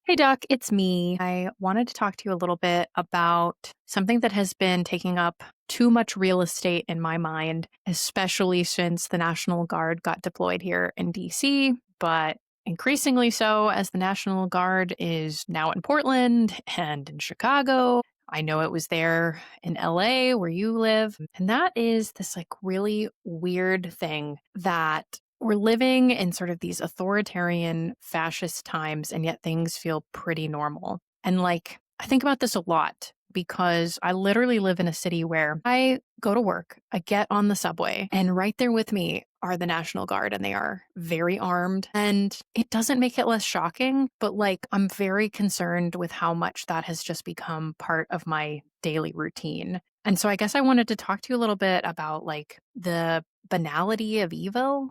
Hey, Doc, it's me. I wanted to talk to you a little bit about something that has been taking up too much real estate in my mind, especially since the National Guard got deployed here in DC, but increasingly so as the National Guard is now in Portland and in Chicago. I know it was there in LA where you live. And that is this really weird thing that we're living in sort of these authoritarian fascist times, and yet things feel pretty normal. And I think about this a lot because I literally live in a city where I go to work, I get on the subway, and right there with me are the National Guard, and they are very armed. And it doesn't make it less shocking, but I'm very concerned with how much that has just become part of my daily routine. And so I guess I wanted to talk to you a little bit about the banality of evil,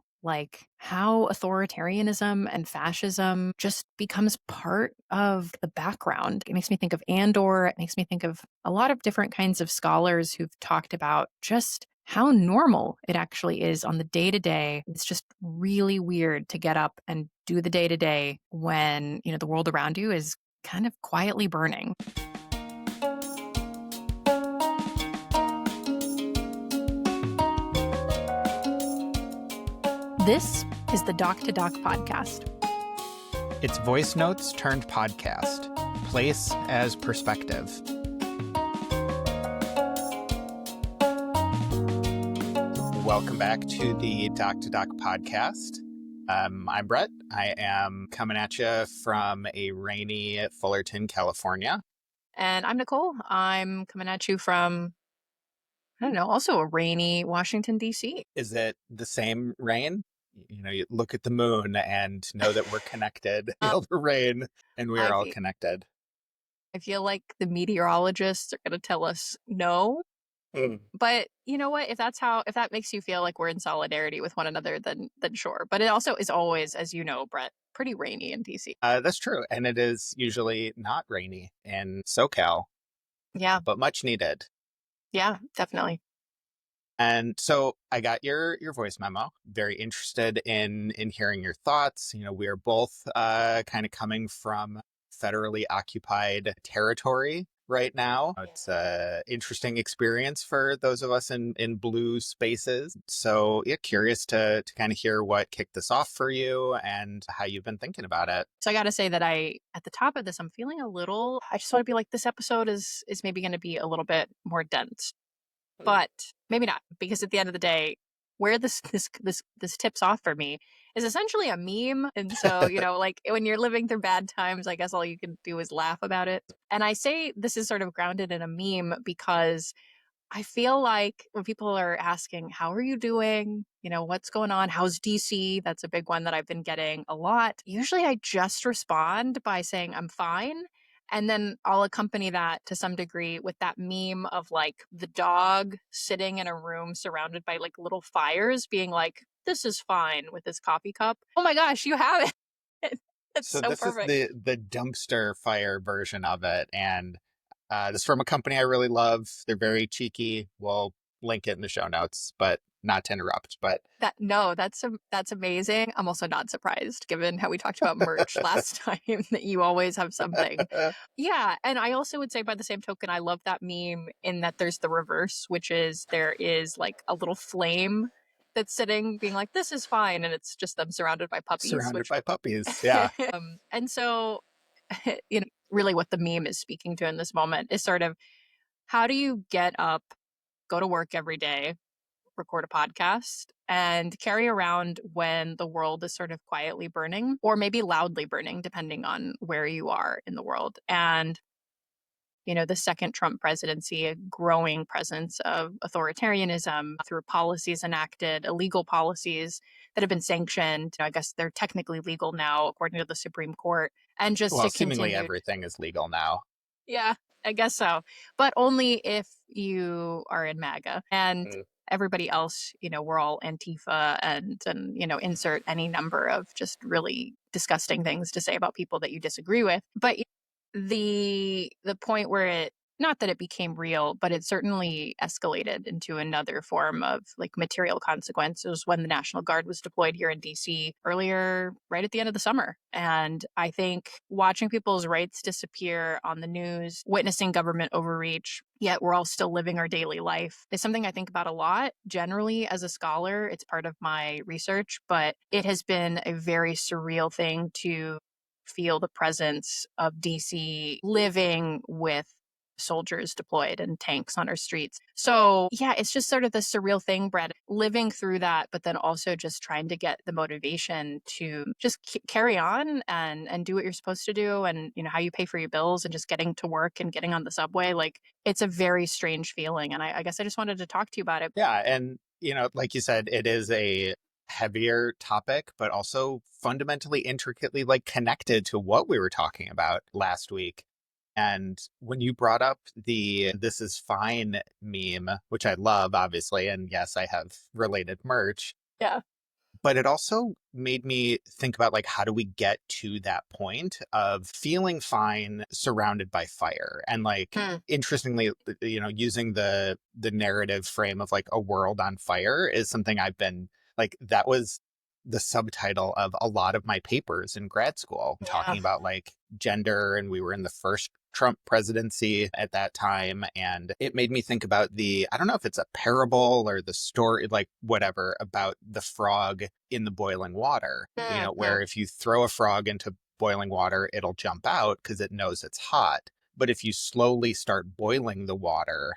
how authoritarianism and fascism just becomes part of the background. It makes me think of Andor. It makes me think of a lot of different kinds of scholars who've talked about just how normal it actually is on the day to day. It's just really weird to get up and do the day to day when, the world around you is kind of quietly burning. This is the Doc to Doc podcast. It's voice notes turned podcast. Place as perspective. Welcome back to the Doc to Doc podcast. I'm Brett. I am coming at you from a rainy Fullerton, California. And I'm Nicole. I'm coming at you from, also a rainy Washington, D.C. Is it the same rain? You look at the moon and know that we're connected. Feel the rain, and we're all connected. I feel like the meteorologists are going to tell us no. But you know what? If that makes you feel like we're in solidarity with one another, then sure. But it also is always, as you know, Brett, pretty rainy in DC. That's true. And it is usually not rainy in SoCal. Yeah. But much needed. Yeah, definitely. And so I got your voice memo. Very interested in hearing your thoughts. We are both kind of coming from federally occupied territory right now. It's an interesting experience for those of us in blue spaces. So yeah, curious to kind of hear what kicked this off for you and how you've been thinking about it. So I got to say that at the top of this, I'm feeling I just want to be like, this episode is maybe going to be a little bit more dense. But maybe not, because at the end of the day, where this tips off for me is essentially a meme. And so, when you're living through bad times, I guess all you can do is laugh about it. And I say this is sort of grounded in a meme because I feel like when people are asking, how are you doing? What's going on? How's DC? That's a big one that I've been getting a lot. Usually I just respond by saying I'm fine. And then I'll accompany that to some degree with that meme of the dog sitting in a room surrounded by little fires being like, this is fine, with his coffee cup. Oh my gosh, you have it. That's so this perfect. is the dumpster fire version of it. And this is from a company I really love. They're very cheeky. We'll link it in the show notes, but not to interrupt. But that's amazing. I'm also not surprised, given how we talked about merch last time, that you always have something. Yeah, and I also would say, by the same token, I love that meme in that there's the reverse, which is there is a little flame that's sitting, being like, "This is fine," and it's just them surrounded by puppies. By puppies, yeah. And so, really, what the meme is speaking to in this moment is sort of, how do you get up, go to work every day, record a podcast, and carry around when the world is sort of quietly burning, or maybe loudly burning, depending on where you are in the world. And, the second Trump presidency, a growing presence of authoritarianism through policies enacted, illegal policies that have been sanctioned. I guess they're technically legal now, according to the Supreme Court. And just seemingly everything is legal now. Yeah, I guess so. But only if you are in MAGA. And everybody else, we're all Antifa and insert any number of just really disgusting things to say about people that you disagree with. But the point where it Not that it became real, but it certainly escalated into another form of like material consequences when the National Guard was deployed here in DC earlier, right at the end of the summer. And I think watching people's rights disappear on the news, witnessing government overreach, yet we're all still living our daily life, is something I think about a lot. Generally, as a scholar, it's part of my research, but it has been a very surreal thing to feel the presence of DC living with soldiers deployed and tanks on our streets. So, yeah, it's just sort of this surreal thing, Brett, living through that, but then also just trying to get the motivation to just carry on and do what you're supposed to do and, how you pay for your bills and just getting to work and getting on the subway. Like, it's a very strange feeling. And I guess I just wanted to talk to you about it. Yeah. And, like you said, it is a heavier topic, but also fundamentally intricately like connected to what we were talking about last week. And when you brought up the "this is fine" meme, which I love, obviously, and yes, I have related merch, Yeah. but it also made me think about like how do we get to that point of feeling fine surrounded by fire, and like Hmm. interestingly, using the narrative frame of like a world on fire is something I've been like, that was the subtitle of a lot of my papers in grad school, Yeah. talking about like gender, and we were in the first Trump presidency at that time. And it made me think about I don't know if it's a parable or the story, like whatever, about the frog in the boiling water, Mhm. where if you throw a frog into boiling water, it'll jump out because it knows it's hot. But if you slowly start boiling the water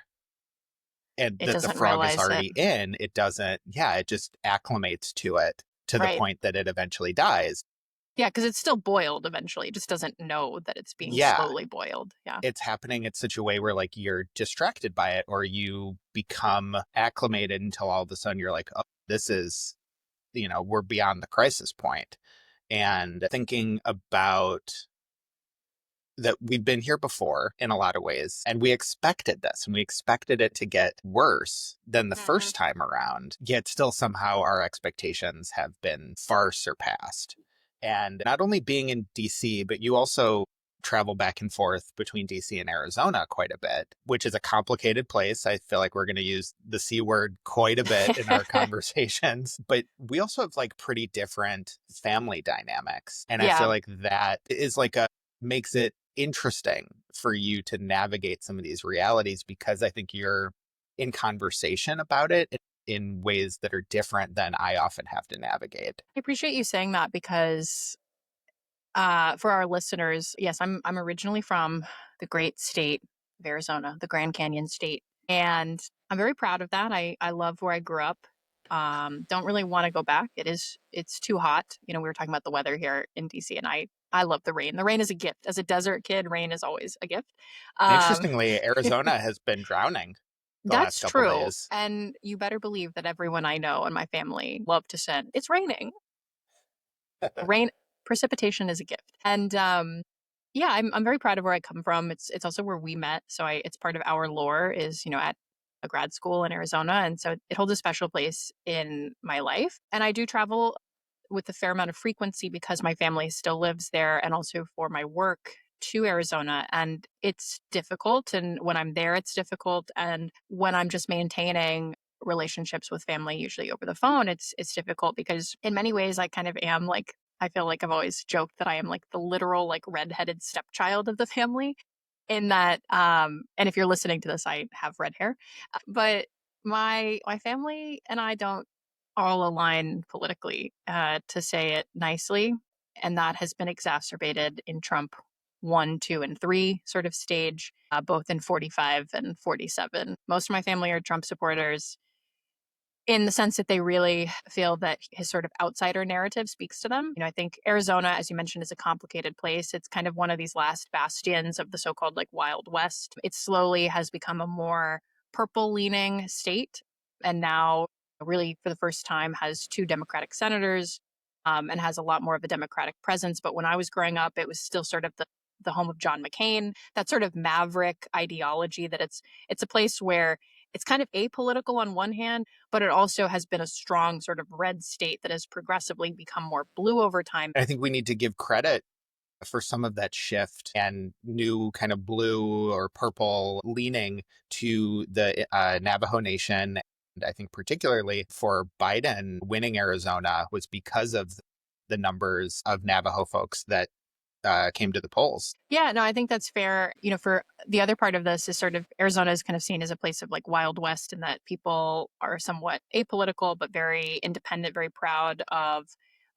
and It that the doesn't frog is realize it. already in, it doesn't, yeah, it just acclimates to it to the Right. point that it eventually dies. Yeah, because it's still boiled eventually. It just doesn't know that it's being Yeah, slowly boiled. Yeah. it's happening in such a way where like you're distracted by it, or you become acclimated until all of a sudden you're like, oh, this is, we're beyond the crisis point. And thinking about that, we've been here before in a lot of ways, and we expected this, and we expected it to get worse than the Mhm. first time around, yet still somehow our expectations have been far surpassed. And not only being in DC, but you also travel back and forth between DC and Arizona quite a bit, which is a complicated place. I feel like we're going to use the C word quite a bit in our conversations, but we also have like pretty different family dynamics. And I Yeah. feel like that is like makes it interesting for you to navigate some of these realities, because I think you're in conversation about it in ways that are different than I often have to navigate. I appreciate you saying that because for our listeners, yes, I'm originally from the great state of Arizona, the Grand Canyon state, and I'm very proud of that. I love where I grew up. Don't really want to go back. It's too hot. We were talking about the weather here in DC, and I love the rain. The rain is a gift. As a desert kid, rain is always a gift. Um, Interestingly, Arizona has been drowning the last that's couple true, days. and you better believe that everyone I know and my family love to send. It's raining. Rain precipitation is a gift. And yeah, I'm very proud of where I come from. It's also where we met. So it's part of our lore is, at a grad school in Arizona. And so it holds a special place in my life. And I do travel with a fair amount of frequency because my family still lives there and also for my work to Arizona. And it's difficult. And when I'm there, it's difficult. And when I'm just maintaining relationships with family, usually over the phone, it's difficult because in many ways I kind of am like I feel like I've always joked that I am like the literal like redheaded stepchild of the family in that and if you're listening to this I have red hair. But my family and I don't all align politically to say it nicely, and that has been exacerbated in Trump 1, 2, and 3 sort of stage, both in 45 and 47. Most of my family are Trump supporters in the sense that they really feel that his sort of outsider narrative speaks to them. I think Arizona, as you mentioned, is a complicated place. It's kind of one of these last bastions of the so called like Wild West. It slowly has become a more purple leaning state. And now, really, for the first time, has two Democratic senators and has a lot more of a Democratic presence. But when I was growing up, it was still sort of the home of John McCain, that sort of maverick ideology that it's a place where it's kind of apolitical on one hand, but it also has been a strong sort of red state that has progressively become more blue over time. I think we need to give credit for some of that shift and new kind of blue or purple leaning to the Navajo Nation. And I think particularly for Biden winning Arizona was because of the numbers of Navajo folks that came to the polls. Yeah, no, I think that's fair. For the other part of this is sort of Arizona is kind of seen as a place of like Wild West, and that people are somewhat apolitical, but very independent, very proud of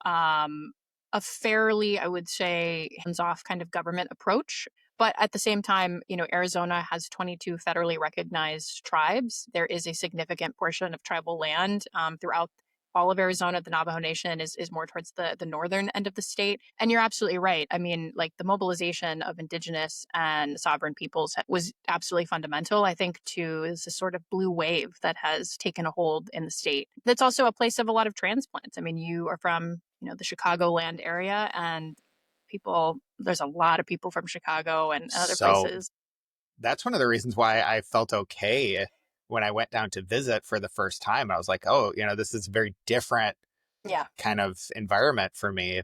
um, a fairly, I would say, hands-off kind of government approach. But at the same time, Arizona has 22 federally recognized tribes. There is a significant portion of tribal land throughout all of Arizona. The Navajo Nation is more towards the northern end of the state. And you're absolutely right. I mean, like the mobilization of indigenous and sovereign peoples was absolutely fundamental, I think, to this sort of blue wave that has taken a hold in the state. That's also a place of a lot of transplants. I mean, you are from, the Chicagoland area, and there's a lot of people from Chicago and other So places. that's one of the reasons why I felt okay when I went down to visit for the first time. I was like, oh, this is a very different Yeah. kind of environment for me,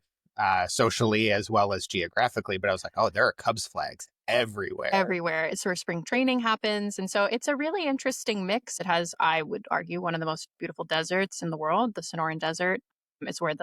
socially as well as geographically. But I was like, oh, there are Cubs flags everywhere. Everywhere. It's where spring training happens. And so it's a really interesting mix. It has, I would argue, one of the most beautiful deserts in the world, the Sonoran Desert. It's where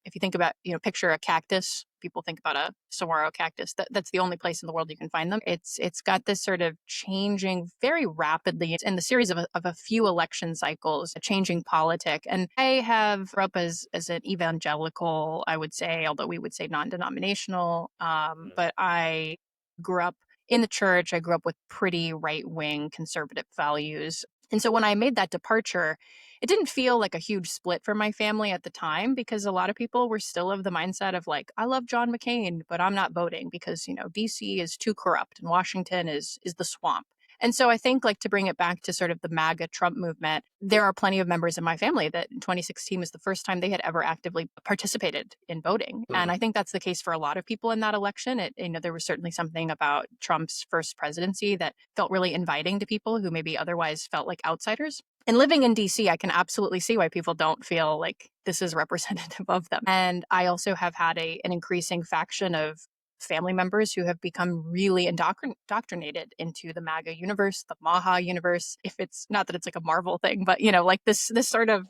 if you think about, picture a cactus, people think about a saguaro cactus. That's the only place in the world you can find them. It's got this sort of changing very rapidly. It's in the series of a few election cycles, a changing politic. And I have grew up as an evangelical, I would say, although we would say non-denominational. But I grew up in the church. I grew up with pretty right wing conservative values. And so when I made that departure, it didn't feel like a huge split for my family at the time, because a lot of people were still of the mindset of like, I love John McCain, but I'm not voting because, DC is too corrupt and Washington is the swamp. And so I think, like, to bring it back to sort of the MAGA Trump movement, there are plenty of members in my family that in 2016 was the first time they had ever actively participated in voting. And I think that's the case for a lot of people in that election. There was certainly something about Trump's first presidency that felt really inviting to people who maybe otherwise felt like outsiders. And living in DC, I can absolutely see why people don't feel like this is representative of them. And I also have had an increasing faction of family members who have become really indoctrinated into the MAGA universe, the Maha universe. If it's not that it's like a Marvel thing, but like this sort of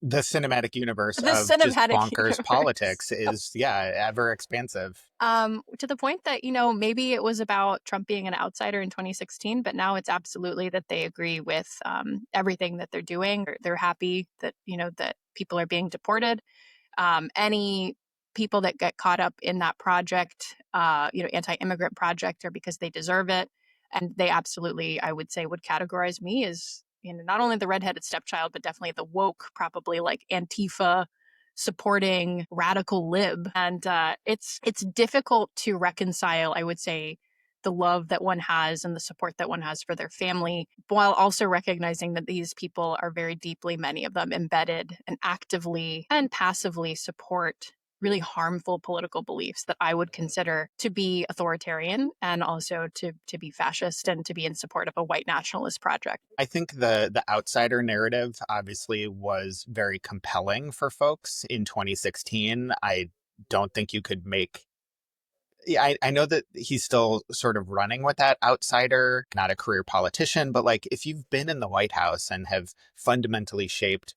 The cinematic universe the of just cinematic bonkers universe. politics is, yeah, ever expansive. To the point that, maybe it was about Trump being an outsider in 2016, but now it's absolutely that they agree with everything that they're doing. They're happy that, that people are being deported. Any people that get caught up in that project, anti-immigrant project, are because they deserve it. And they absolutely, I would say, would categorize me as, not only the redheaded stepchild, but definitely the woke, probably like Antifa supporting radical lib. And it's difficult to reconcile, I would say, the love that one has and the support that one has for their family, while also recognizing that these people are very deeply, many of them, embedded and actively and passively support really harmful political beliefs that I would consider to be authoritarian, and also to be fascist, and to be in support of a white nationalist project. I think the outsider narrative obviously was very compelling for folks in 2016. I don't think you could make. Yeah, I know that he's still sort of running with that outsider, not a career politician, but like if you've been in the White House and have fundamentally shaped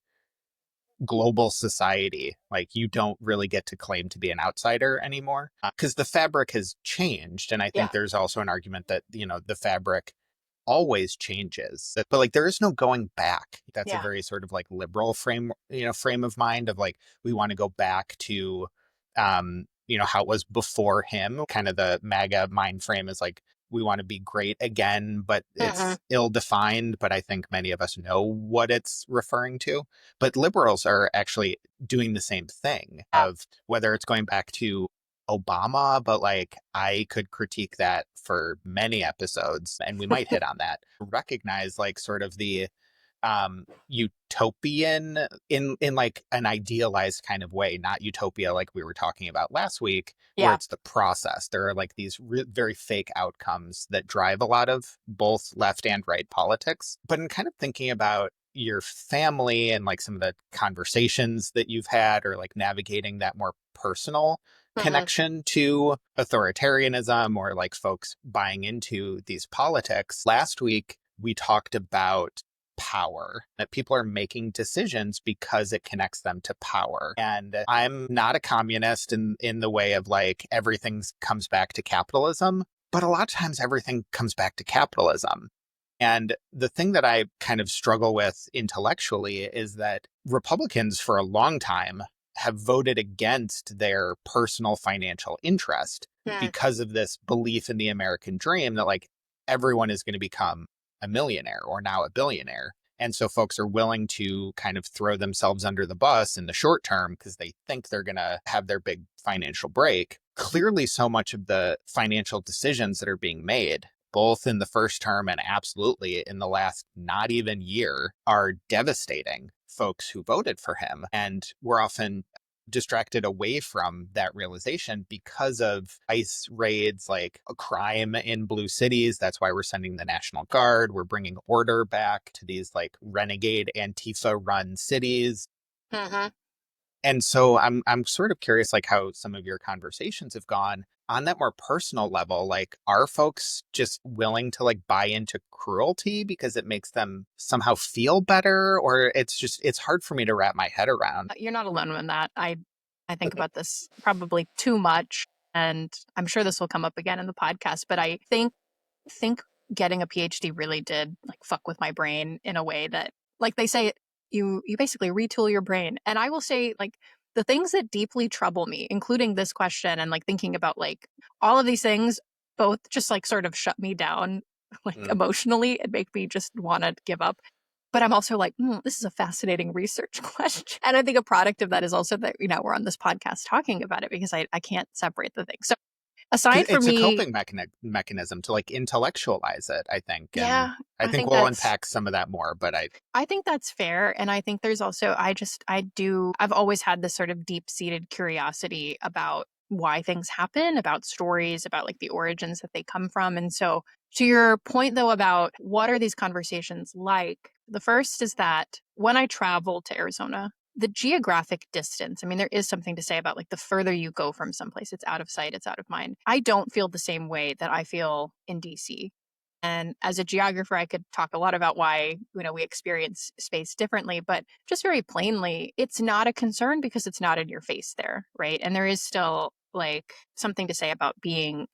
global society, like you don't really get to claim to be an outsider anymore, because the fabric has changed. And I Yeah. think there's also an argument that, the fabric always changes, but like there is no going back. That's a Yeah. very sort of like liberal frame of mind of like we want to go back to how it was before him. Kind of the MAGA mind frame is like we want to be great again, but Mhm. it's ill defined. But I think many of us know what it's referring to. But liberals are actually doing the same thing, Yeah. of whether it's going back to Obama, but like I could critique that for many episodes and we might hit on that. Recognize like sort of the utopian in like an idealized kind of way, not utopia like we were talking about last week, where Yeah. it's the process. There are like these very fake outcomes that drive a lot of both left and right politics. But in kind of thinking about your family and like some of the conversations that you've had, or like navigating that more personal Mhm. connection to authoritarianism or like folks buying into these politics. Last week, we talked about power, that people are making decisions because it connects them to power. And I'm not a communist in the way of like everything comes back to capitalism, but a lot of times everything comes back to capitalism. And the thing that I kind of struggle with intellectually is that Republicans for a long time have voted against their personal financial interest Mm. because of this belief in the American dream that like everyone is going to become a millionaire or now a billionaire. And so folks are willing to kind of throw themselves under the bus in the short term because they think they're going to have their big financial break. Clearly, so much of the financial decisions that are being made, both in the first term and absolutely in the last not even year, are devastating folks who voted for him. And we're often distracted away from that realization because of ICE raids, like a crime in blue cities. That's why we're sending the National Guard. We're bringing order back to these like renegade Antifa run cities. Mhm. And so I'm sort of curious like how some of your conversations have gone on that more personal level. Like, are folks just willing to like buy into cruelty because it makes them somehow feel better? Or it's hard for me to wrap my head around. You're not alone in that. I think about this probably too much, and I'm sure this will come up again in the podcast, but I think getting a PhD really did like fuck with my brain in a way that, like they say, you basically retool your brain. And I will say, like, the things that deeply trouble me, including this question and like thinking about like all of these things, both just like sort of shut me down like Mm. emotionally and make me just want to give up. But I'm also like, this is a fascinating research question. And I think a product of that is also that, we're on this podcast talking about it because I can't separate the things. So Because aside from it's a me, coping mechanism to like intellectualize it, I think. And yeah, I I think think we'll that's unpack some of that more, but I think that's fair. And I think there's also, I've always had this sort of deep seated curiosity about why things happen, about stories, about like the origins that they come from. And so, to your point though, about what are these conversations like, the first is that when I travel to Arizona, the geographic distance, I mean, there is something to say about like the further you go from someplace, it's out of sight, it's out of mind. I don't feel the same way that I feel in DC. And as a geographer, I could talk a lot about why, we experience space differently, but just very plainly, it's not a concern because it's not in your face there, right? And there is still like something to say about being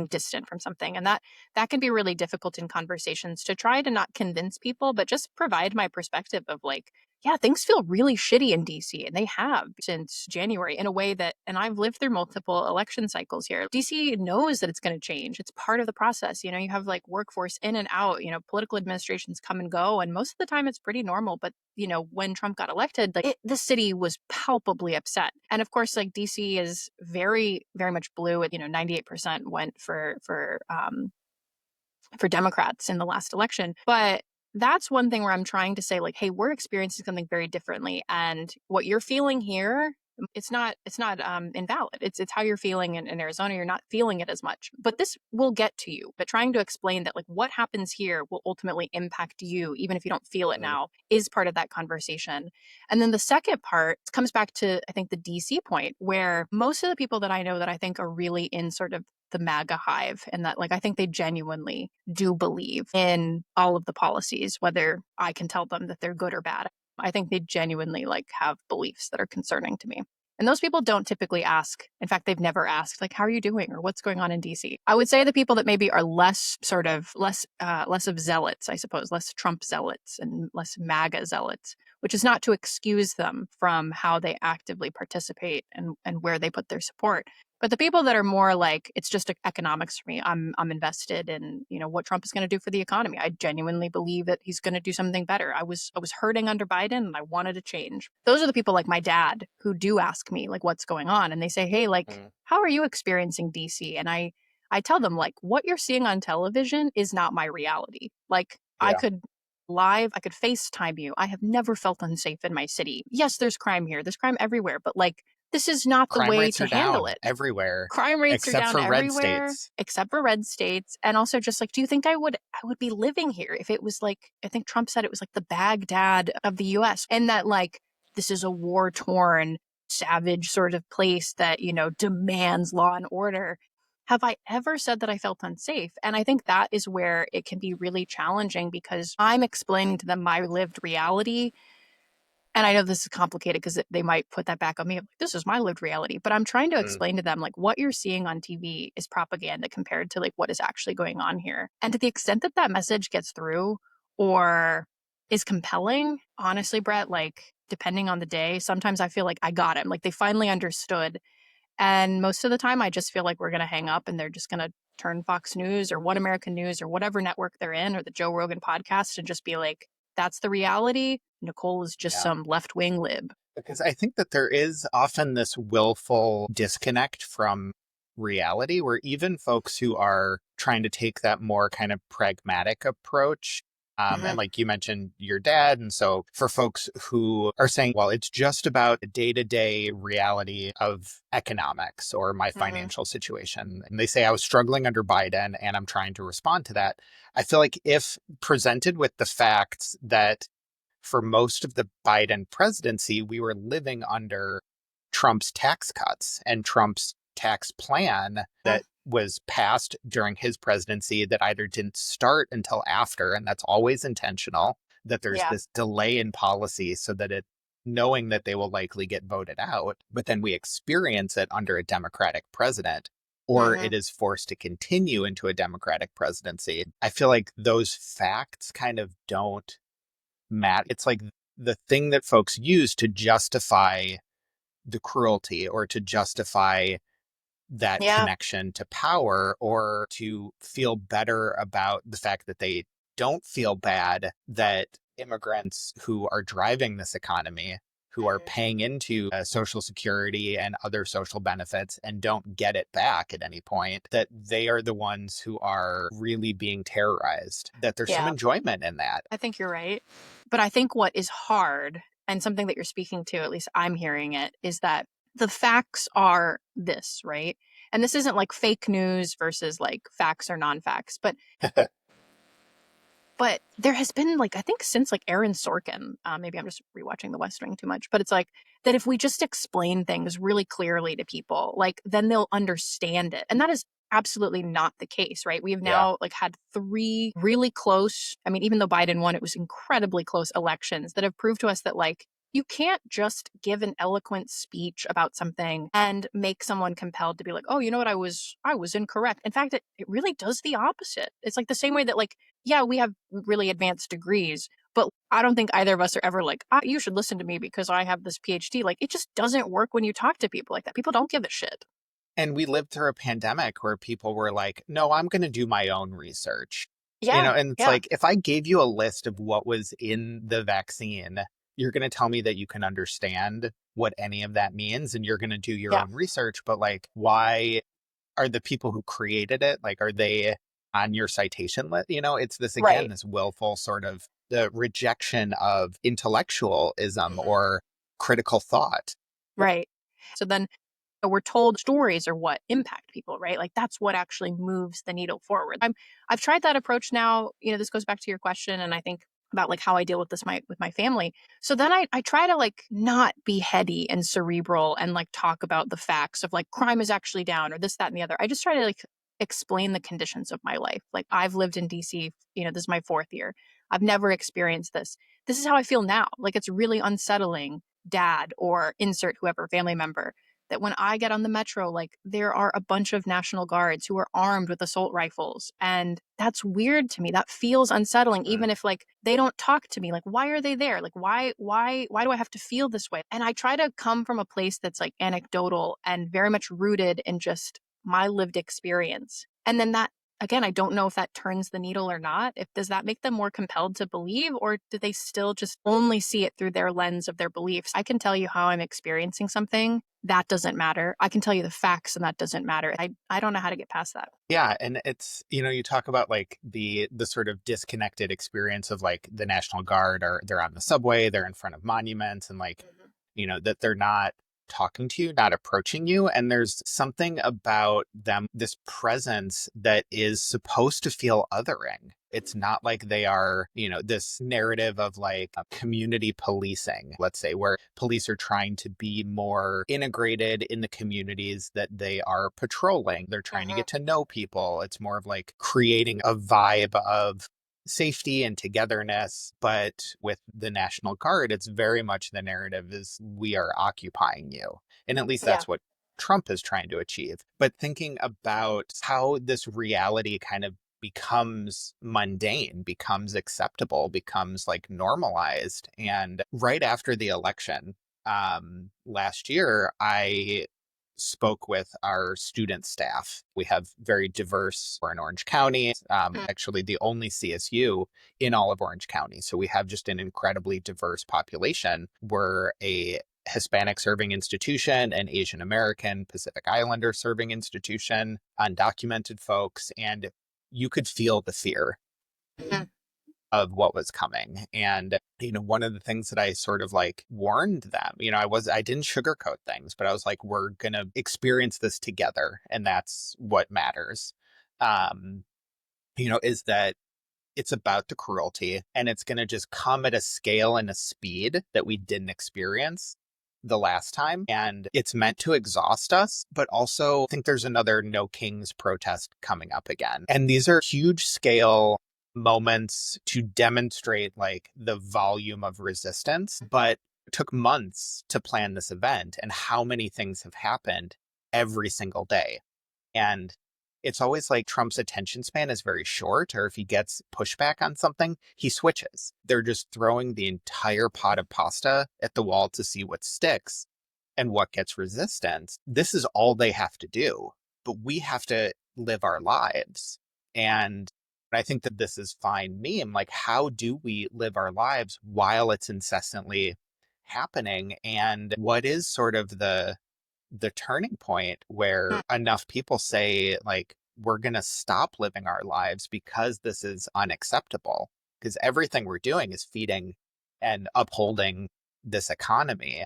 distant from something, and that can be really difficult in conversations, to try to not convince people but just provide my perspective of like, yeah, things feel really shitty in DC, and they have since January in a way that, and I've lived through multiple election cycles here. DC knows that it's going to change. It's part of the process. You have like workforce in and out, political administrations come and go, and most of the time it's pretty normal. But when Trump got elected, like the city was palpably upset. And of course, like DC is very, very much blue. At 98% went for Democrats in the last election. But that's one thing where I'm trying to say, like, hey, we're experiencing something very differently, and what you're feeling here, it's not invalid. It's how you're feeling in Arizona. You're not feeling it as much, but this will get to you. But trying to explain that like what happens here will ultimately impact you, even if you don't feel it mm, now, is part of that conversation. And then the second part comes back to, I think, the DC point, where most of the people that I know that I think are really in sort of the MAGA hive, and that like I think they genuinely do believe in all of the policies, whether I can tell them that they're good or bad. I think they genuinely like have beliefs that are concerning to me. And those people don't typically ask. In fact, they've never asked, like, how are you doing or what's going on in DC? I would say the people that maybe are less of zealots, I suppose, less Trump zealots and less MAGA zealots, which is not to excuse them from how they actively participate and where they put their support. But the people that are more like, it's just economics for me. I'm invested in, what Trump is going to do for the economy. I genuinely believe that he's going to do something better. I was hurting under Biden and I wanted to change. Those are the people like my dad who do ask me like what's going on, and they say, "Hey, like, mm, how are you experiencing DC?" And I tell them like, what you're seeing on television is not my reality. Like, yeah. I could FaceTime you. I have never felt unsafe in my city. Yes, there's crime here. There's crime everywhere, but like, this is not the Crime way rates to are handle down it. everywhere Crime rates are except down for red everywhere states. except for red states. And also just like, do you think I would be living here if it was like, I think Trump said it was like the Baghdad of the US, and that like this is a war torn savage sort of place that, demands law and order. Have I ever said that I felt unsafe? And I think that is where it can be really challenging because I'm explaining to them my lived reality. And I know this is complicated because they might put that back on me. This is my lived reality. But I'm trying to Mm, explain to them, like, what you're seeing on TV is propaganda compared to, like, what is actually going on here. And to the extent that that message gets through or is compelling, honestly, Brett, like, depending on the day, sometimes I feel like I got him. Like, they finally understood. And most of the time, I just feel like we're going to hang up and they're just going to turn Fox News or One American News or whatever network they're in or the Joe Rogan podcast and just be like, that's the reality. Nicole is just yeah. some left wing lib. Because I think that there is often this willful disconnect from reality where even folks who are trying to take that more kind of pragmatic approach, and Hmm. like you mentioned your dad. And so for folks who are saying, well, it's just about day to day reality of economics or my Hmm. financial situation. And they say, I was struggling under Biden and I'm trying to respond to that. I feel like if presented with the facts that for most of the Biden presidency, we were living under Trump's tax cuts and Trump's tax plan that was passed during his presidency that either didn't start until after, and that's always intentional, that there's Yeah. this delay in policy so that it knowing that they will likely get voted out, but then we experience it under a Democratic president, or Hmm. it is forced to continue into a Democratic presidency. I feel like those facts kind of don't Matt, it's like the thing that folks use to justify the cruelty or to justify that Yeah. connection to power or to feel better about the fact that they don't feel bad that immigrants who are driving this economy, who are Hmm. paying into Social Security and other social benefits and don't get it back at any point, that they are the ones who are really being terrorized, that there's some Yeah. enjoyment in that. I think you're right. But I think what is hard, and something that you're speaking to, at least I'm hearing it, is that the facts are this, right? And this isn't like fake news versus like facts or non facts, but there has been like I think since like Aaron Sorkin, maybe I'm just rewatching The West Wing too much, but it's like that if we just explain things really clearly to people, like then they'll understand it, and that is absolutely not the case, right? We have Yeah. now like had three really close. I mean, even though Biden won, it was incredibly close elections that have proved to us that like you can't just give an eloquent speech about something and make someone compelled to be like, oh, you know what, I was incorrect. In fact, it really does the opposite. It's like the same way that like yeah, we have really advanced degrees, but I don't think either of us are ever like, you should listen to me because I have this PhD. Like, it just doesn't work when you talk to people like that. People don't give a shit. And we lived through a pandemic where people were like, no, I'm going to do my own research. Yeah, And it's yeah, like, if I gave you a list of what was in the vaccine, you're going to tell me that you can understand what any of that means and you're going to do your yeah, own research. But like, why are the people who created it, like, are they on your citation list? It's this, again, right, this willful sort of the rejection of intellectualism mhm, or critical thought. right. So then we're told stories are what impact people, right? Like that's what actually moves the needle forward. I've tried that approach now. This goes back to your question, and I think about like how I deal with this with my family. So then I try to like not be heady and cerebral and like talk about the facts of like crime is actually down or this, that, and the other. I just try to like explain the conditions of my life. Like I've lived in DC, this is my fourth year. I've never experienced this. This is how I feel now. Like it's really unsettling, dad or insert whoever family member, that when I get on the metro, like there are a bunch of National Guards who are armed with assault rifles. And that's weird to me. That feels unsettling, Mm. even if like they don't talk to me. Like, why are they there? Like, why do I have to feel this way? And I try to come from a place that's like anecdotal and very much rooted in just my lived experience. And then that again, I don't know if that turns the needle or not. If does that make them more compelled to believe, or do they still just only see it through their lens of their beliefs? I can tell you how I'm experiencing something. That doesn't matter. I can tell you the facts and that doesn't matter. I don't know how to get past that. Yeah, and it's, you talk about like the sort of disconnected experience of like the National Guard, or they're on the subway, they're in front of monuments, and like, Mhm. that they're not talking to you, not approaching you. And there's something about them, this presence that is supposed to feel othering. It's not like they are, this narrative of like community policing, let's say, where police are trying to be more integrated in the communities that they are patrolling. They're trying to Mhm. get to know people. It's more of like creating a vibe of safety and togetherness. But with the National Guard, it's very much the narrative is we are occupying you. And at least Yeah. that's what Trump is trying to achieve. But thinking about how this reality kind of becomes mundane, becomes acceptable, becomes like normalized. And right after the election last year, I spoke with our student staff. We have very diverse, we're in Orange County, Mm. actually the only CSU in all of Orange County. So we have just an incredibly diverse population. We're a Hispanic serving institution, an Asian American, Pacific Islander serving institution, undocumented folks, and you could feel the fear Mhm. of what was coming. And, one of the things that I sort of like warned them, I didn't sugarcoat things, but I was like, we're going to experience this together. And that's what matters. Um, is that it's about the cruelty and it's going to just come at a scale and a speed that we didn't experience the last time. And it's meant to exhaust us, but also I think there's another No Kings protest coming up again. And these are huge scale moments to demonstrate like the volume of resistance, but it took months to plan this event and how many things have happened every single day. And it's always like Trump's attention span is very short, or if he gets pushback on something, he switches. They're just throwing the entire pot of pasta at the wall to see what sticks and what gets resistance. This is all they have to do, but we have to live our lives. And I think that this is fine meme. Like, how do we live our lives while it's incessantly happening? And what is sort of the turning point Mm. where enough people say like we're going to stop living our lives because this is unacceptable, because everything we're doing is feeding and upholding this economy.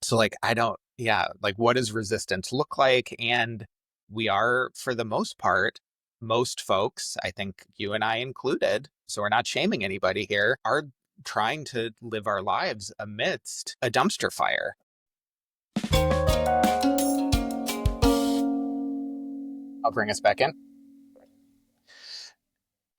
So like I don't, yeah, like what does resistance look like? And we are, for the most part, most folks, I think you and I included, so we're not shaming anybody here, are trying to live our lives amidst a dumpster fire. I'll bring us back in.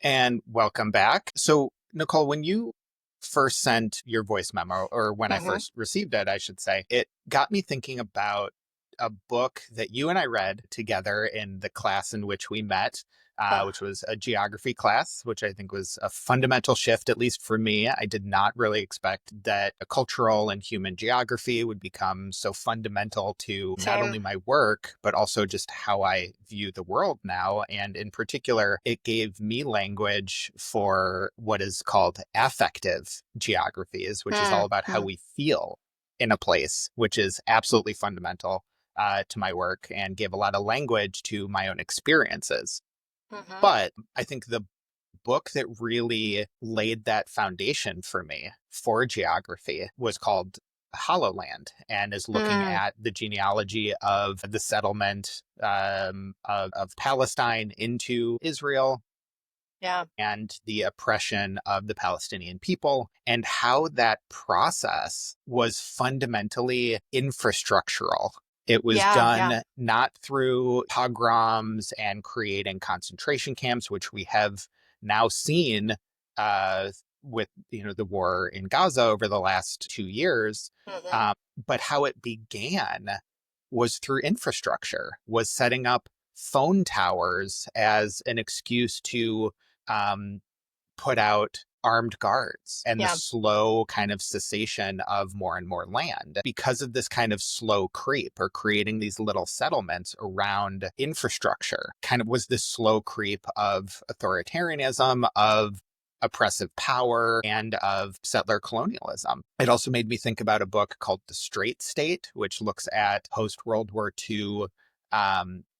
And welcome back. So, Nicole, when you first sent your voice memo, or when I Mhm. first received it, I should say, it got me thinking about a book that you and I read together in the class in which we met, Oh. which was a geography class, which I think was a fundamental shift, at least for me. I did not really expect that a cultural and human geography would become so fundamental to not Same. only my work, but also just how I view the world now. And in particular, it gave me language for what is called affective geographies, which is all about how Mm. we feel in a place, which is absolutely fundamental to my work and gave a lot of language to my own experiences. Mhm. But I think the book that really laid that foundation for me for geography was called Hollowland and is looking Mm. at the genealogy of the settlement of Palestine into Israel Yeah. and the oppression of the Palestinian people, and how that process was fundamentally infrastructural. It was Yeah. Yeah. done not through pogroms and creating concentration camps, which we have now seen with the war in Gaza over the last 2 years, Mhm. um, but how it began was through infrastructure, was setting up phone towers as an excuse to um, put out armed guards and the Yeah. slow kind of cessation of more and more land because of this kind of slow creep or creating these little settlements around infrastructure kind of was this slow creep of authoritarianism, of oppressive power, and of settler colonialism. It also made me think about a book called The Straight State, which looks at post World War II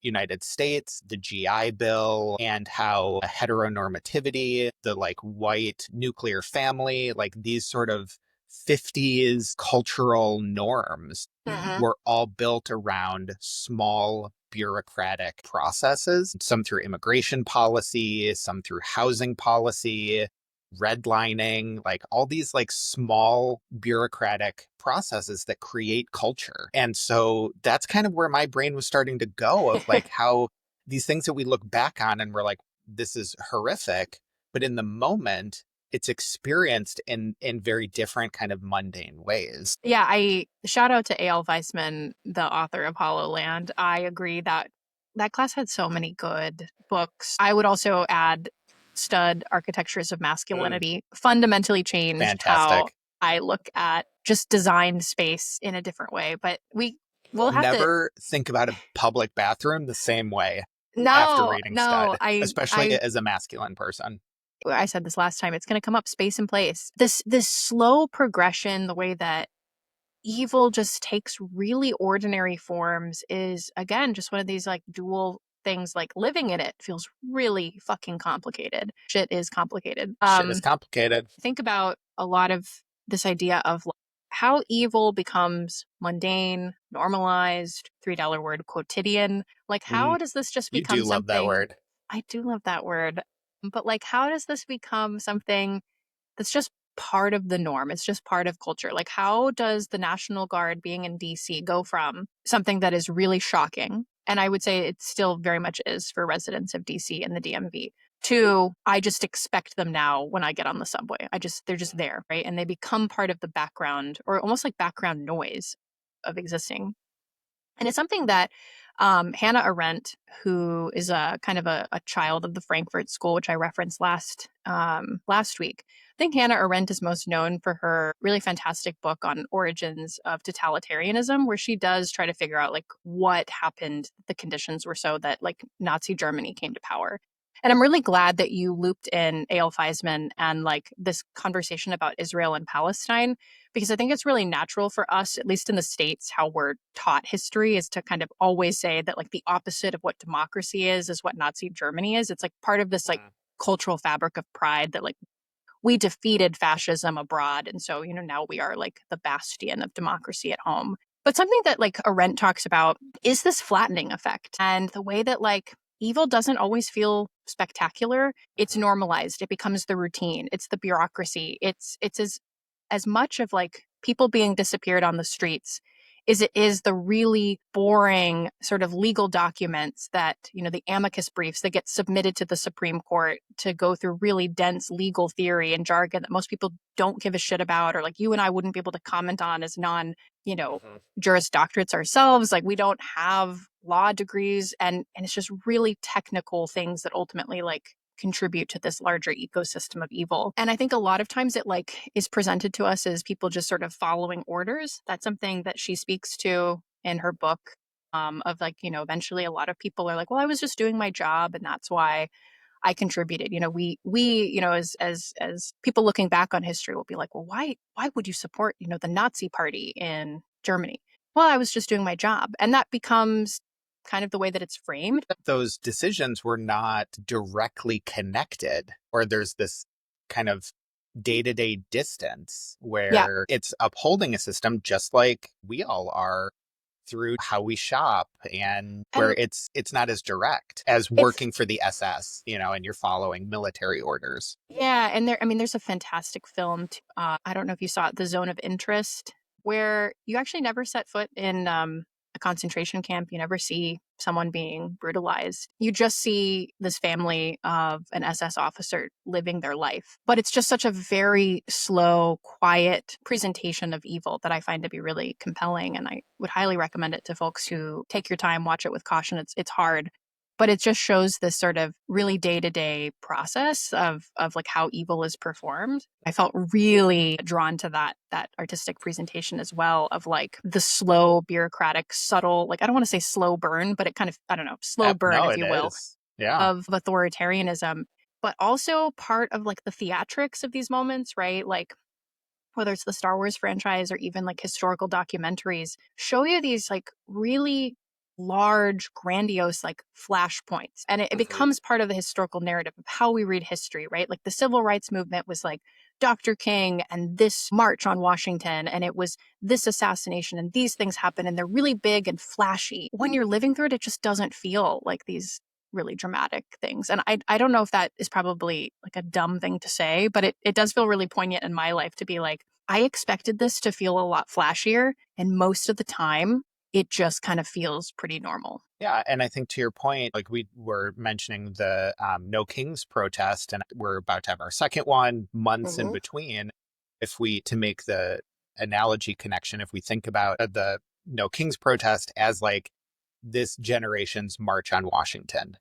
United States, the GI Bill, and how heteronormativity, the like white nuclear family, like these sort of 50s cultural norms Mm-hmm. were all built around small bureaucratic processes, some through immigration policy, some through housing policy, redlining, like all these like small bureaucratic processes that create culture. And so that's kind of where my brain was starting to go of like how these things that we look back on and we're like, this is horrific, but in the moment, it's experienced in very different kind of mundane ways. Yeah, I shout out to A.L. Weisman, the author of Hollowland. I agree that that class had so many good books. I would also add Stud Architectures of Mm, Masculinity fundamentally changed how fantastic. I look at just design space in a different way. But we'll Will have to never think about a public bathroom the same way after no, reading no, Stud, especially as a masculine person. I said this last time, it's gonna come up, space and place. This slow progression, the way that evil just takes really ordinary forms is again just one of these like dual things. Like living in it feels really fucking complicated. Shit is complicated. Shit is complicated. Think about a lot of this idea of like, how evil becomes mundane, normalized, $3 word, quotidian. Like how Mm, does this just you become do love that something? word. I do love that word, but like how does this become something that's just part of the norm? It's just part of culture. Like, how does the National Guard being in DC go from something that is really shocking, and I would say it still very much is for residents of DC and the DMV, to I just expect them now when I get on the subway. They're just there, right? And they become part of the background or almost like background noise of existing. And it's something that Hannah Arendt, who is a kind of a child of the Frankfurt School, which I referenced last week. I think Hannah Arendt is most known for her really fantastic book on origins of totalitarianism, where she does try to figure out like what happened, the conditions were so that like Nazi Germany came to power. And I'm really glad that you looped in A.L. Feisman and like this conversation about Israel and Palestine, because I think it's really natural for us, at least in the States, how we're taught history is to kind of always say that like the opposite of what democracy is what Nazi Germany is. It's like part of this like Mm. cultural fabric of pride that like we defeated fascism abroad. And so, now we are like the bastion of democracy at home. But something that like Arendt talks about is this flattening effect and the way that like evil doesn't always feel spectacular. It's Mhm. normalized. It becomes the routine. It's the bureaucracy. It's as much of like people being disappeared on the streets is it is the really boring sort of legal documents that, the amicus briefs that get submitted to the Supreme Court to go through really dense legal theory and jargon that most people don't give a shit about, or like you and I wouldn't be able to comment on as you know, Mhm. juris doctorates ourselves. Like we don't have law degrees, and it's just really technical things that ultimately like contribute to this larger ecosystem of evil. And I think a lot of times it like is presented to us as people just sort of following orders. That's something that she speaks to in her book. Of like, eventually a lot of people are like, well, I was just doing my job and that's why I contributed. We, as people looking back on history will be like, well, why would you support, the Nazi party in Germany? Well, I was just doing my job. And that becomes kind of the way that it's framed. Those decisions were not directly connected, or there's this kind of day to day distance Yeah. where it's upholding a system just like we all are through how we shop, and where And it's not as direct as it's working for the SS, and you're following military orders. Yeah, and I mean, there's a fantastic film. I don't know if you saw it, The Zone of Interest, where you actually never set foot in a concentration camp. You never see someone being brutalized. You just see this family of an SS officer living their life. But it's just such a very slow, quiet presentation of evil that I find to be really compelling, and I would highly recommend it to folks who take your time, watch it with caution. It's hard, but it just shows this sort of really day-to-day process of like how evil is performed. I felt really drawn to that artistic presentation as well, of like the slow bureaucratic subtle, like I don't want to say slow burn, but it kind of, I don't know, slow burn No, if it you will, is. Yeah. of authoritarianism, but also part of like the theatrics of these moments, right? Like whether it's the Star Wars franchise or even like historical documentaries, show you these like really large, grandiose like flashpoints. And it Mhm. becomes part of the historical narrative of how we read history, right? Like the civil rights movement was like Dr. King and this march on Washington, and it was this assassination, and these things happen, and they're really big and flashy. When you're living through it, it just doesn't feel like these really dramatic things. And I don't know if that is probably like a dumb thing to say, but it does feel really poignant in my life to be like, I expected this to feel a lot flashier, and most of the time, it just kind of feels pretty normal. Yeah. And I think to your point, like we were mentioning the No Kings protest, and we're about to have our second one, months in Mm-hmm. between. If we, to make the analogy connection, if we think about the No Kings protest as like this generation's March on Washington,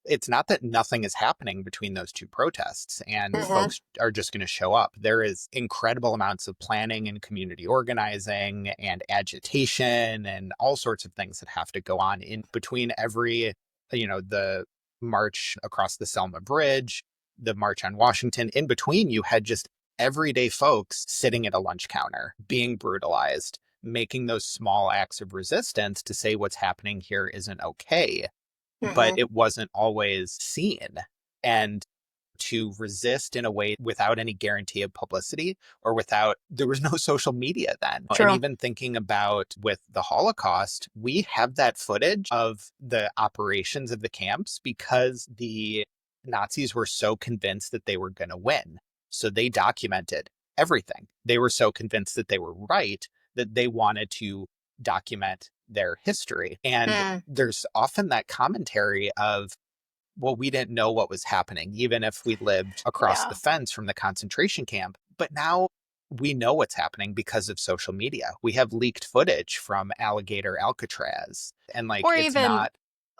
it's not that nothing is happening between those two protests and Mm-hmm. folks are just going to show up. There is incredible amounts of planning and community organizing and agitation and all sorts of things that have to go on in between every, the march across the Selma Bridge, the March on Washington. In between, you had just everyday folks sitting at a lunch counter, being brutalized, making those small acts of resistance to say what's happening here isn't okay, but Mm-hmm. it wasn't always seen. And to resist in a way without any guarantee of publicity there was no social media then. And True. even thinking about with the Holocaust, we have that footage of the operations of the camps because the Nazis were so convinced that they were going to win. So they documented everything. They were so convinced that they were right that they wanted to document their history. And Mm. there's often that commentary of, well, we didn't know what was happening, even if we lived across Yeah. the fence from the concentration camp. But now we know what's happening because of social media. We have leaked footage from Alligator Alcatraz. And like, Or it's even, not,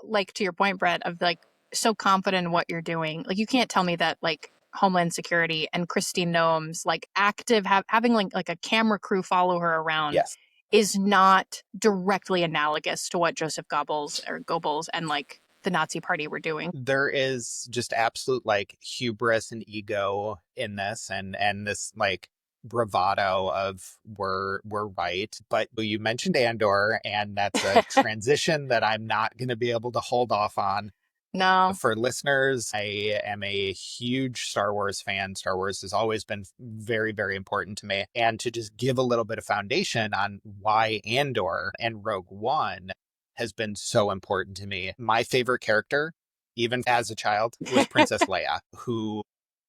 like, to your point, Brett, of like so confident in what you're doing. Like, you can't tell me that like Homeland Security and Christine Noem's like active having like a camera crew follow her around yes, is not directly analogous to what Joseph Goebbels and like the Nazi Party were doing. there is just absolute like hubris and ego in this and this like bravado of we're right. But you mentioned Andor, and that's a transition that I'm not going to be able to hold off on. No. For listeners, I am a huge Star Wars fan. Star Wars has always been very, very important to me. And to just give a little bit of foundation on why Andor and Rogue One has been so important to me. My favorite character, even as a child, was Princess Leia, who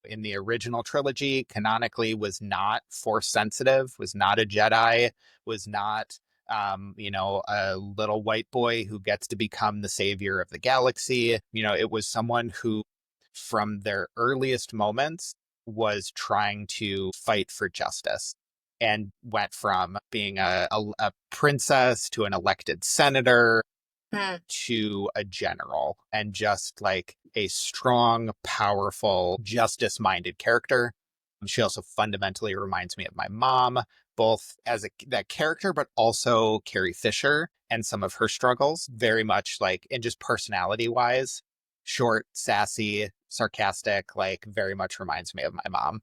in the original trilogy canonically was not force sensitive, was not a Jedi, was not a little white boy who gets to become the savior of the galaxy. It was someone who, from their earliest moments, was trying to fight for justice and went from being a princess to an elected senator Mm. to a general, and just like a strong, powerful, justice minded character. She also fundamentally reminds me of my mom, both as that character, but also Carrie Fisher and some of her struggles, very much like, and just personality wise, short, sassy, sarcastic, like very much reminds me of my mom.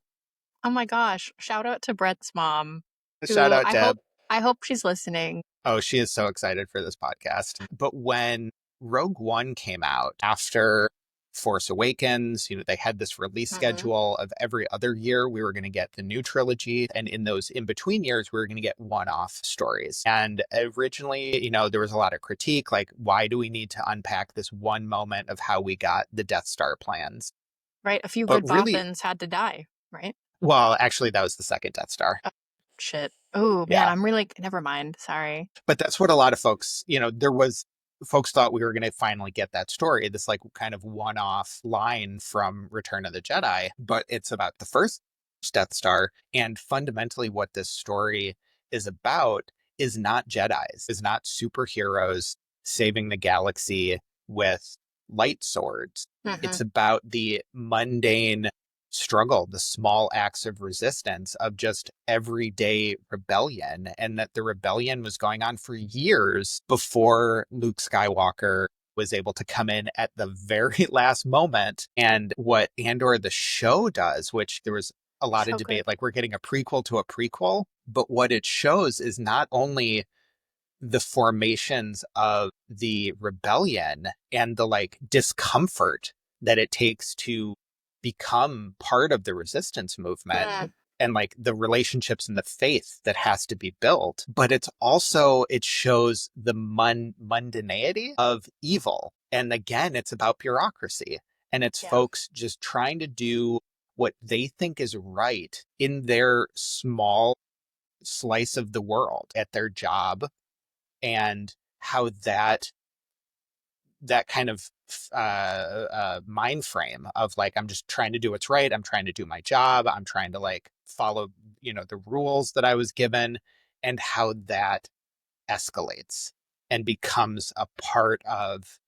Oh my gosh. Shout out to Brett's mom, Shout who out, Deb. I hope she's listening. Oh, she is so excited for this podcast. But when Rogue One came out after Force Awakens, they had this release Mm-hmm. schedule of every other year we were going to get the new trilogy. And in those in between years, we were going to get one-off stories. And originally, there was a lot of critique, like, why do we need to unpack this one moment of how we got the Death Star plans? Right? A few But good really, Bothans had to die, right? well, actually, that was the second Death Star. Oh, shit. Oh man, Yeah. I'm really never mind. Sorry. But that's what a lot of folks, folks thought we were going to finally get that story, this like kind of one-off line from Return of the Jedi, but it's about the first Death Star. And fundamentally what this story is about is not Jedis, is not superheroes saving the galaxy with light swords. Mm-hmm. It's about the mundane struggle, the small acts of resistance of just everyday rebellion, and that the rebellion was going on for years before Luke Skywalker was able to come in at the very last moment. And what Andor the show does, which there was a lot of So debate, good. like we're getting a prequel to a prequel, but what it shows is not only the formations of the rebellion and the like discomfort that it takes to become part of the resistance movement and like the relationships and the faith that has to be built. But it's also, it shows the mundanity of evil. And again, it's about bureaucracy, and it's Yeah. folks just trying to do what they think is right in their small slice of the world at their job, and how that kind of mind frame of like, I'm just trying to do what's right. I'm trying to do my job. I'm trying to like follow, the rules that I was given, and how that escalates and becomes a part of